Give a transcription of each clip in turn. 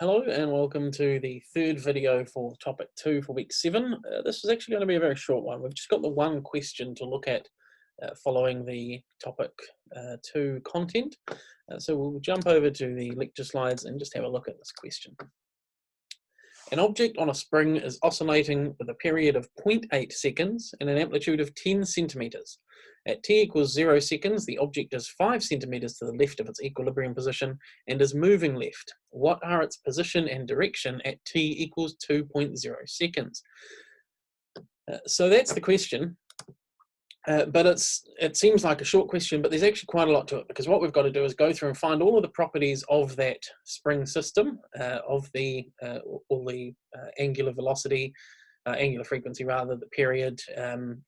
Hello and welcome to the third video for topic 2 for week 7. This is actually going to be a very short one. We've just got the one question to look at following the topic 2 content. So we'll jump over to the lecture slides and just have a look at this question. An object on a spring is oscillating with a period of 0.8 seconds and an amplitude of 10 centimeters. At t equals 0 seconds, the object is 5 centimeters to the left of its equilibrium position and is moving left. What are its position and direction at t equals 2.0 seconds? So that's the question. But it seems like a short question, but there's actually quite a lot to it, because what we've got to do is go through and find all of the properties of that spring system, of the all the angular velocity, angular frequency rather, the period,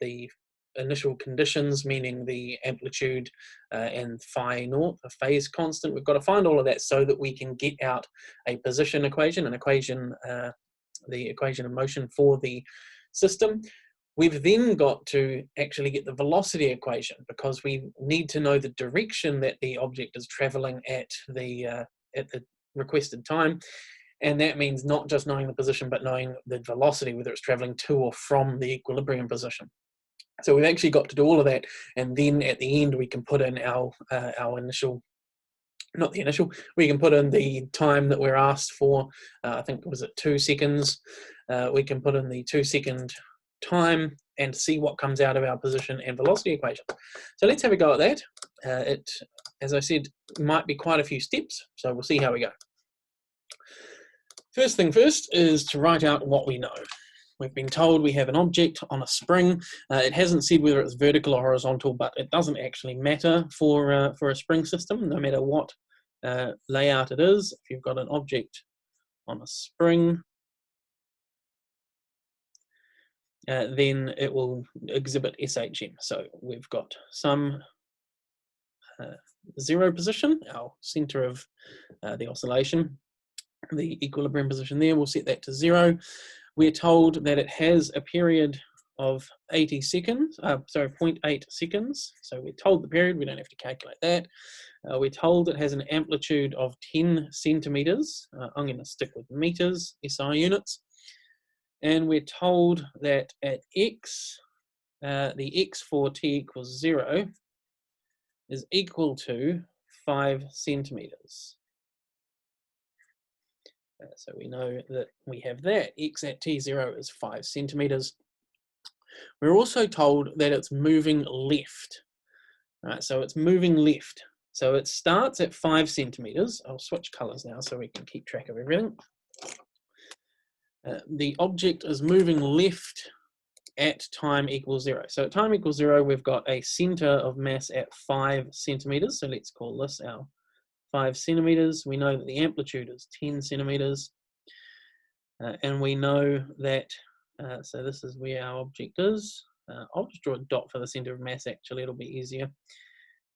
the initial conditions, meaning the amplitude and phi naught, a phase constant. We've got to find all of that so that we can get out a position equation, the equation of motion for the system. We've then got to actually get the velocity equation, because we need to know the direction that the object is traveling at the requested time. And that means not just knowing the position, but knowing the velocity, whether it's traveling to or from the equilibrium position. So we've actually got to do all of that. And then at the end, we can put in our initial, not the initial, we can put in the time that we're asked for. I think, was it 2 seconds? We can put in the 2-second time and see what comes out of our position and velocity equation. So let's have a go at that. It, as I said, might be quite a few steps, so we'll see how we go. First thing first is to write out what we know. We've been told we have an object on a spring. It hasn't said whether it's vertical or horizontal, but it doesn't actually matter for a spring system, no matter what layout it is. If you've got an object on a spring, then it will exhibit SHM. So we've got some 0 position, our center of the oscillation, the equilibrium position there, we'll set that to 0. We're told that it has a period of 80 seconds, 0.8 seconds. So we're told the period, we don't have to calculate that. We're told it has an amplitude of 10 centimeters. I'm going to stick with meters, SI units. And we're told that at x, the x for t equals 0 is equal to 5 centimeters. So we know that we have that. X at t0 is 5 centimeters. We're also told that it's moving left. Right, so it's moving left. So it starts at 5 centimeters. I'll switch colors now so we can keep track of everything. The object is moving left at time equals 0. So at time equals 0, we've got a center of mass at 5 centimeters. So let's call this our 5 centimeters. We know that the amplitude is 10 centimeters. And we know that, so this is where our object is. I'll just draw a dot for the center of mass, actually, it'll be easier.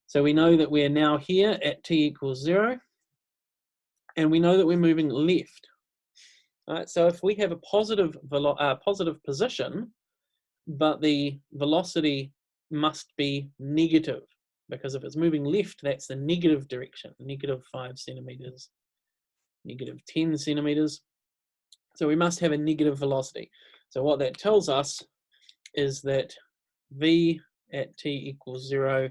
So we know that we're now here at t equals 0. And we know that we're moving left. All right, so if we have a positive position, but the velocity must be negative, because if it's moving left, that's the negative direction, negative 5 centimeters, negative 10 centimeters. So we must have a negative velocity. So what that tells us is that v at t equals 0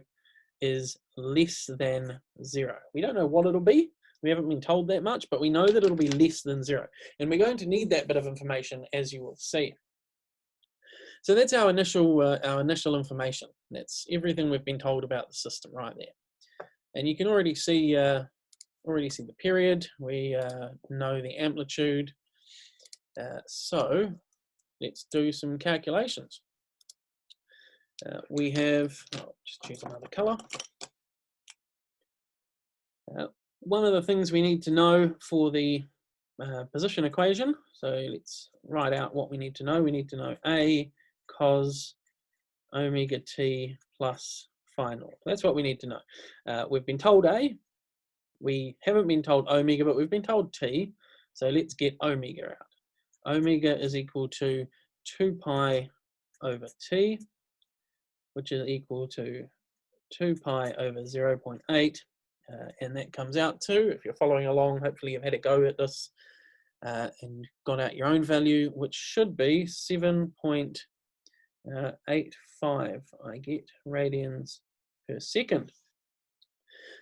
is less than 0. We don't know what it'll be. We haven't been told that much, but we know that it'll be less than 0. And we're going to need that bit of information, as you will see. So that's our initial information. That's everything we've been told about the system right there. And you can already see the period. We know the amplitude. So let's do some calculations. We have, I'll just choose another color. One of the things we need to know for the position equation, so let's write out what we need to know. We need to know A cos omega t plus phi naught. That's what we need to know. We've been told A. We haven't been told omega, but we've been told t. So let's get omega out. Omega is equal to 2 pi over t, which is equal to 2 pi over 0.8. and that comes out to, if you're following along, hopefully you've had a go at this and got out your own value, which should be 7.85 I get radians per second.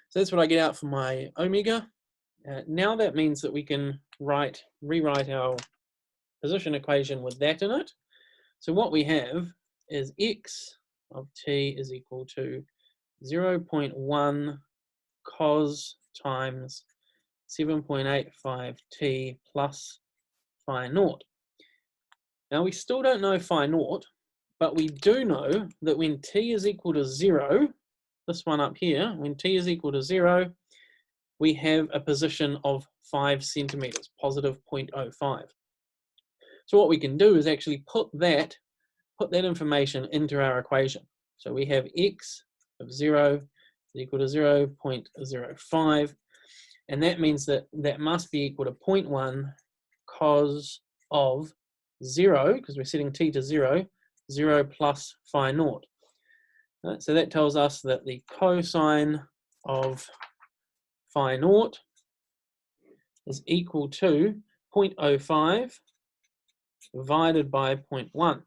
So that's what I get out for my omega. Now that means that we can rewrite our position equation with that in it. So what we have is x of t is equal to 0.1 cos times 7.85 t plus phi naught. Now we still don't know phi naught, but we do know that when t is equal to 0, this one up here, when t is equal to 0, we have a position of 5 centimeters, positive 0.05. So what we can do is actually put that information into our equation. So we have x of 0 is equal to 0.05, and that means that that must be equal to 0.1 cos of 0, because we're setting t to 0, 0 plus phi naught. Right, so that tells us that the cosine of phi naught is equal to 0.05 divided by 0.1.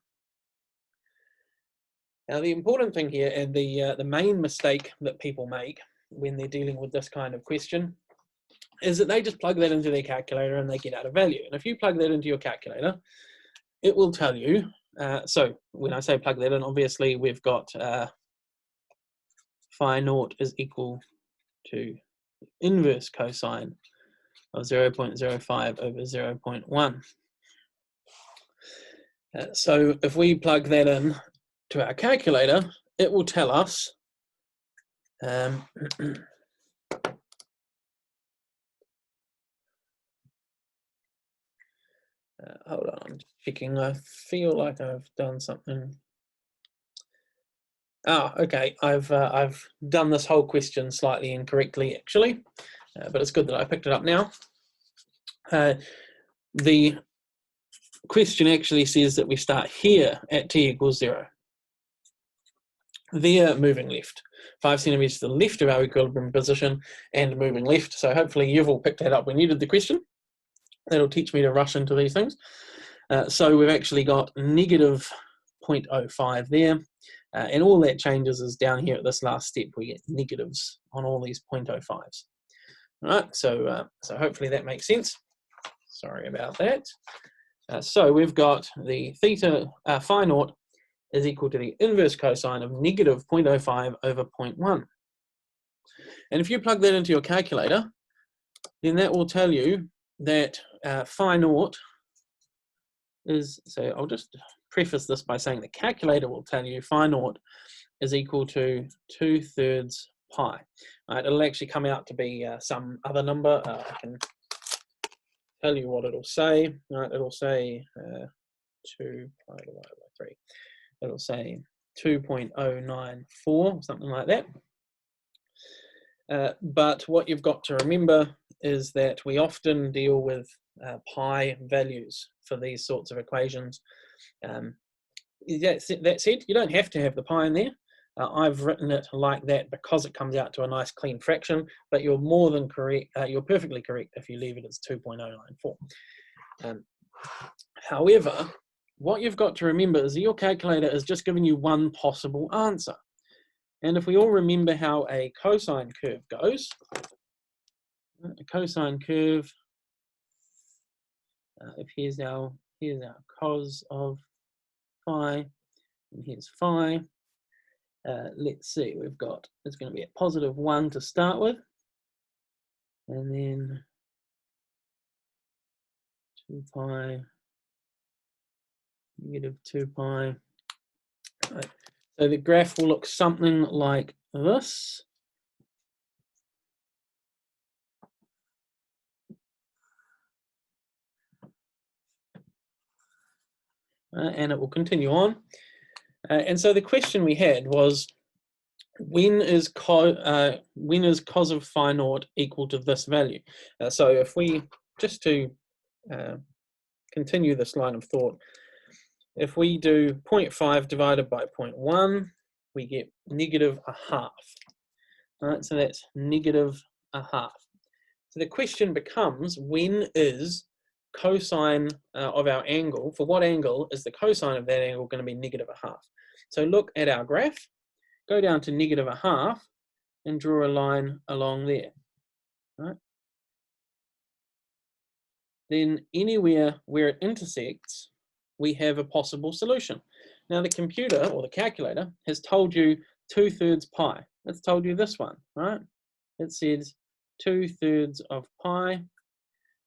Now the important thing here, and the main mistake that people make when they're dealing with this kind of question, is that they just plug that into their calculator and they get out a value. And if you plug that into your calculator, it will tell you, so when I say plug that in, obviously we've got phi naught is equal to inverse cosine of 0.05 over 0.1. So if we plug that in to our calculator, it will tell us hold on, I'm checking. I feel like I've done something. Oh, okay. I've done this whole question slightly incorrectly, actually, but it's good that I picked it up now. The question actually says that we start here at t equals 0. There, moving left, 5 centimeters to the left of our equilibrium position and moving left. So hopefully you've all picked that up when you did the question. That'll teach me to rush into these things. So we've actually got negative 0.05 there. And all that changes is down here at this last step, we get negatives on all these 0.05s. All right, so hopefully that makes sense. Sorry about that. So we've got the theta phi naught is equal to the inverse cosine of negative 0.05 over 0.1. And if you plug that into your calculator, then that will tell you that phi naught is, so I'll just preface this by saying the calculator will tell you phi naught is equal to 2/3 pi. Right, it'll actually come out to be some other number. I can tell you what it'll say. Right, it'll say 2 pi divided by 3. It'll say 2.094, something like that. But what you've got to remember is that we often deal with pi values for these sorts of equations. That said, you don't have to have the pi in there. I've written it like that because it comes out to a nice clean fraction, but you're more than correct, you're perfectly correct if you leave it as 2.094. However, what you've got to remember is that your calculator is just giving you one possible answer. And if we all remember how a cosine curve goes, a cosine curve, if here's our cos of phi, and here's phi. Let's see, we've got, it's going to be at positive 1 to start with, and then 2 pi, negative 2 pi. Right. So the graph will look something like this. And it will continue on. And so the question we had was, when is cos of phi naught equal to this value? So if we, just to continue this line of thought, if we do 0.5 divided by 0.1, we get negative 1/2. Right, so that's negative a half. So the question becomes, when is cosine of our angle, for what angle is the cosine of that angle going to be negative a half? So look at our graph, go down to negative a half, and draw a line along there. Right? Then anywhere where it intersects, we have a possible solution. Now the computer or the calculator has told you 2/3 pi. It's told you this one, right? It says 2/3 of pi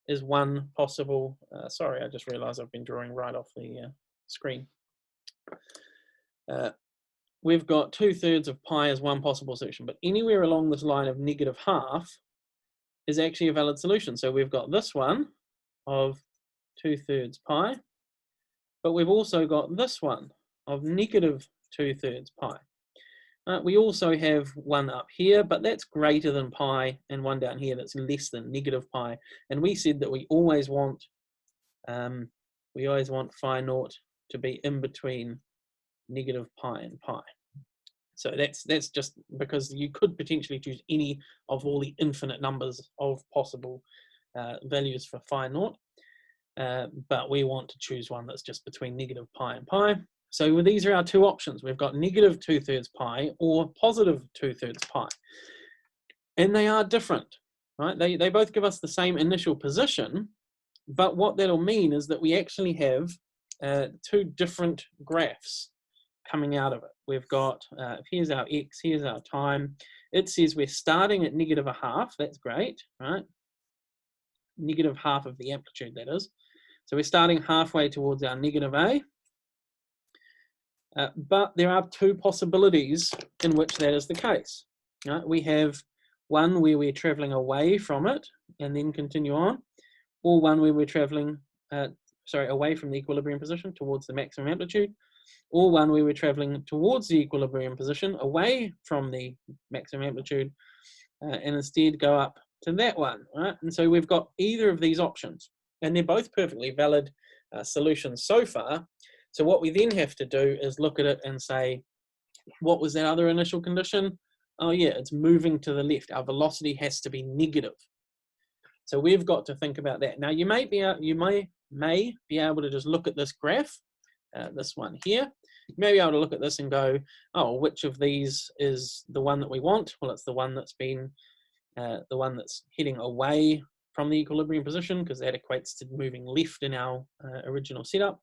is one possible, sorry, I just realized I've been drawing right off the screen. We've got 2/3 of pi as one possible solution, but anywhere along this line of negative half is actually a valid solution. So we've got this one of 2/3 pi, but we've also got this one of negative 2/3 pi. We also have one up here, but that's greater than pi, and one down here that's less than negative pi. And we said that we always want phi naught to be in between negative pi and pi. So that's just because you could potentially choose any of all the infinite numbers of possible values for phi naught, but we want to choose one that's just between negative pi and pi. So these are our two options. We've got negative 2/3 pi or positive 2/3 pi, and they are different, right? They both give us the same initial position, but what that'll mean is that we actually have two different graphs coming out of it. We've got, here's our x, here's our time. It says we're starting at negative a half, that's great, right? Negative half of the amplitude, that is. So we're starting halfway towards our negative a, but there are two possibilities in which that is the case. Right? We have one where we're traveling away from it and then continue on, or one where we're traveling, away from the equilibrium position towards the maximum amplitude, or one where we're traveling towards the equilibrium position, away from the maximum amplitude, and instead go up to that one, right? And so we've got either of these options, and they're both perfectly valid solutions so far. So what we then have to do is look at it and say, what was that other initial condition? Oh yeah, it's moving to the left. Our velocity has to be negative. So we've got to think about that. Now you may be able to just look at this graph, this one here. You may be able to look at this and go, oh, which of these is the one that we want? Well, it's the one that's been, the one that's heading away from the equilibrium position, because that equates to moving left in our original setup.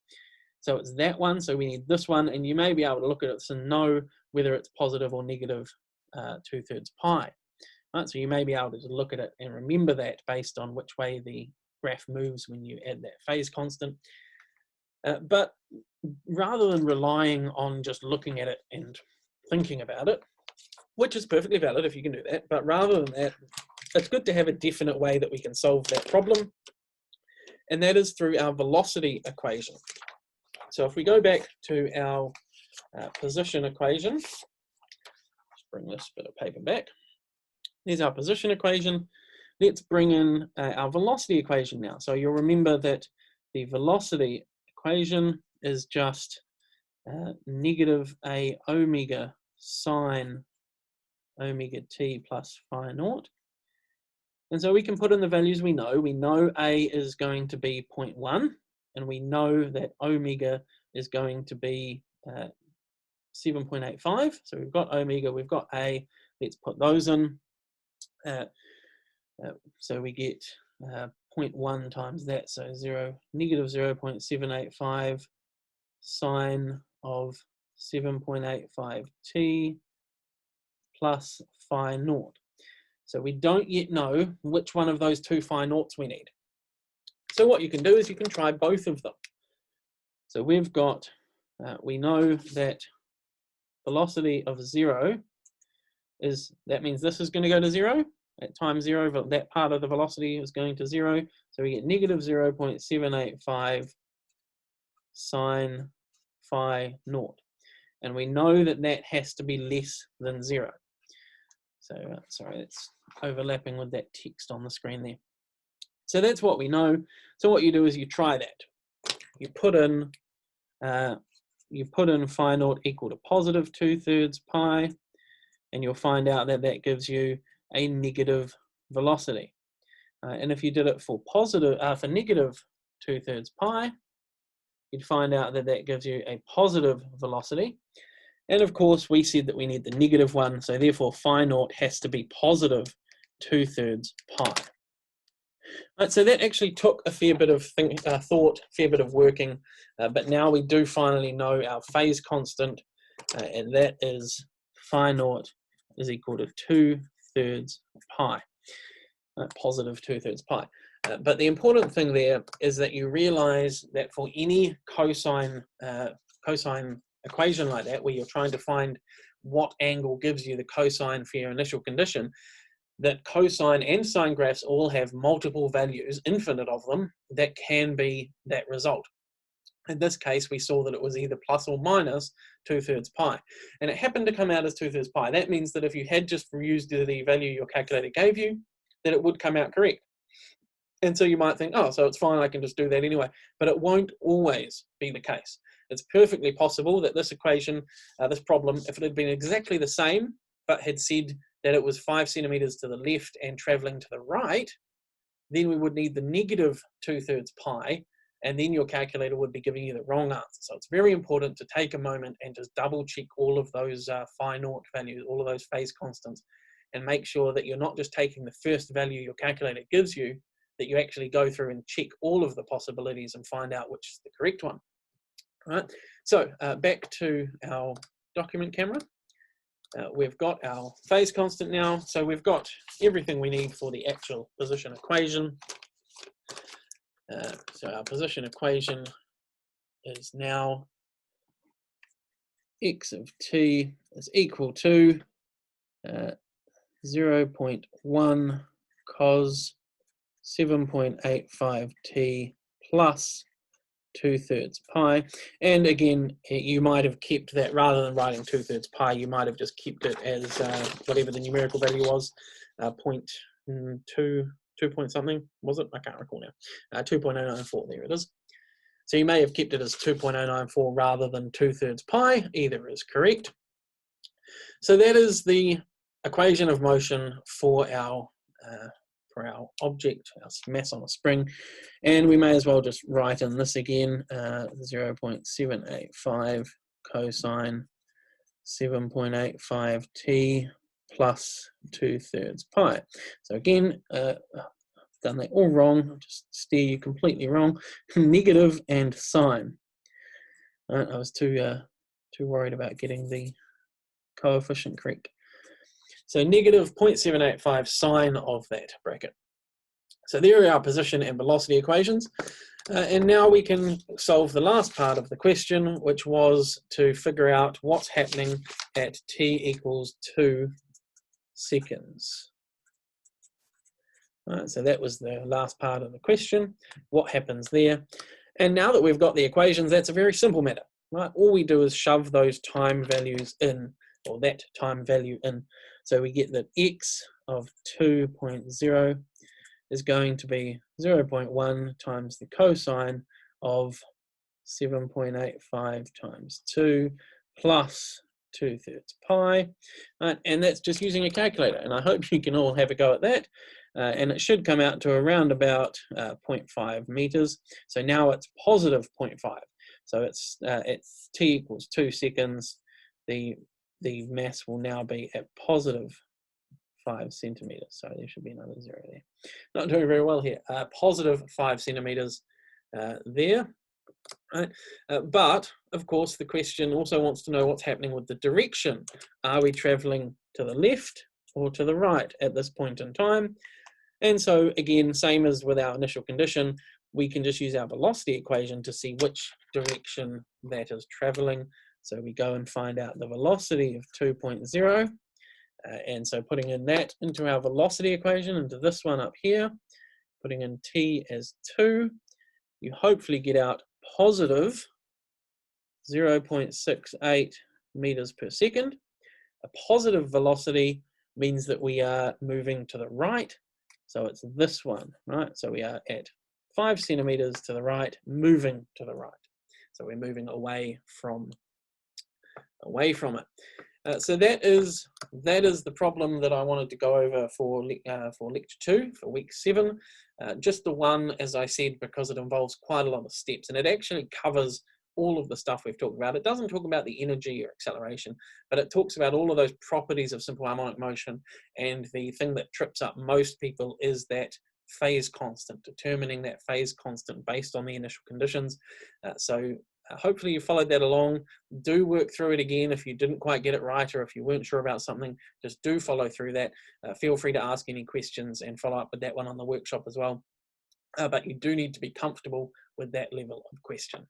So it's that one, so we need this one, and you may be able to look at it and know whether it's positive or negative 2/3 pi. Right, so you may be able to look at it and remember that based on which way the graph moves when you add that phase constant. But rather than relying on just looking at it and thinking about it, which is perfectly valid if you can do that, but rather than that, it's good to have a definite way that we can solve that problem, and that is through our velocity equation. So if we go back to our position equation, let's bring this bit of paper back. There's our position equation. Let's bring in our velocity equation now. So you'll remember that the velocity equation is just negative a omega sine omega t plus phi naught. And so we can put in the values we know. We know a is going to be 0.1, and we know that omega is going to be 7.85. So we've got omega, we've got a. Let's put those in. So we get 0.1 times that, so negative 0.785 sine of 7.85 t plus phi naught. So we don't yet know which one of those two phi naughts we need. So what you can do is you can try both of them. So we've got, we know that velocity of 0 is, that means this is going to go to 0. At time 0, that part of the velocity is going to 0. So we get negative 0.785 sine phi naught. And we know that that has to be less than 0. So, sorry, it's overlapping with that text on the screen there. So that's what we know. So what you do is you try that. You put in phi naught equal to positive 2/3 pi, and you'll find out that that gives you a negative velocity. And if you did it for negative 2/3 pi, you'd find out that that gives you a positive velocity. And of course, we said that we need the negative one, so therefore phi naught has to be positive 2/3 pi. Right, so that actually took a fair bit of thought, fair bit of working, but now we do finally know our phase constant, and that is phi naught is equal to 2/3 pi, positive 2/3 pi. But the important thing there is that you realize that for any cosine equation like that, where you're trying to find what angle gives you the cosine for your initial condition, that cosine and sine graphs all have multiple values, infinite of them, that can be that result. In this case, we saw that it was either plus or minus 2/3 pi. And it happened to come out as 2/3 pi. That means that if you had just used the value your calculator gave you, that it would come out correct. And so you might think, oh, so it's fine, I can just do that anyway. But it won't always be the case. It's perfectly possible that this equation, this problem, if it had been exactly the same, but had said that it was 5 centimeters to the left and traveling to the right, then we would need the negative 2/3 pi, and then your calculator would be giving you the wrong answer. So it's very important to take a moment and just double check all of those phi naught values, all of those phase constants, and make sure that you're not just taking the first value your calculator gives you, that you actually go through and check all of the possibilities and find out which is the correct one. All right, so back to our document camera. We've got our phase constant now, so we've got everything we need for the actual position equation. So our position equation is now x of t is equal to 0.1 cos 7.85 t plus 2/3 pi. And again, you might have kept that, rather than writing 2/3 pi, you might have just kept it as whatever the numerical value was, 0.2 point something, was it? I can't recall now. 2.094, there it is. So you may have kept it as 2.094 rather than 2/3 pi. Either is correct. So that is the equation of motion for our object, our mass on a spring. And we may as well just write in this again, 0.785 cosine 7.85 t plus 2/3 pi. So again, I've done that all wrong. I'll just steer you completely wrong. Negative and sine. I was too worried about getting the coefficient correct. So negative 0.785 sine of that bracket. So there are our position and velocity equations. And now we can solve the last part of the question, which was to figure out what's happening at t equals 2 seconds. All right, so that was the last part of the question. What happens there? And now that we've got the equations, that's a very simple matter. Right? All we do is shove those time values in, or that time value in. So we get that x of 2.0 is going to be 0.1 times the cosine of 7.85 times 2 plus 2/3 pi. And that's just using a calculator. And I hope you can all have a go at that. And it should come out to around about 0.5 meters. So now it's positive 0.5. So it's t equals 2 seconds. The mass will now be at positive 5 centimeters. So there should be another 0 there. Not doing very well here. Positive 5 centimeters there. Right? But of course, the question also wants to know what's happening with the direction. Are we traveling to the left or to the right at this point in time? And so again, same as with our initial condition, we can just use our velocity equation to see which direction that is traveling. So we go and find out the velocity of 2.0. And so putting in that into our velocity equation, into this one up here, putting in t as 2, you hopefully get out positive 0.68 meters per second. A positive velocity means that we are moving to the right. So it's this one, right? So we are at 5 centimeters to the right, moving to the right. So we're moving away from it. So that is the problem that I wanted to go over for lecture 2 for week 7. Just the one, as I said, because it involves quite a lot of steps, and it actually covers all of the stuff we've talked about. It doesn't talk about the energy or acceleration, but it talks about all of those properties of simple harmonic motion. And the thing that trips up most people is that phase constant, determining that phase constant based on the initial conditions. Hopefully you followed that along. Do work through it again if you didn't quite get it right, or if you weren't sure about something, just do follow through that. Feel free to ask any questions and follow up with that one on the workshop as well. But you do need to be comfortable with that level of question.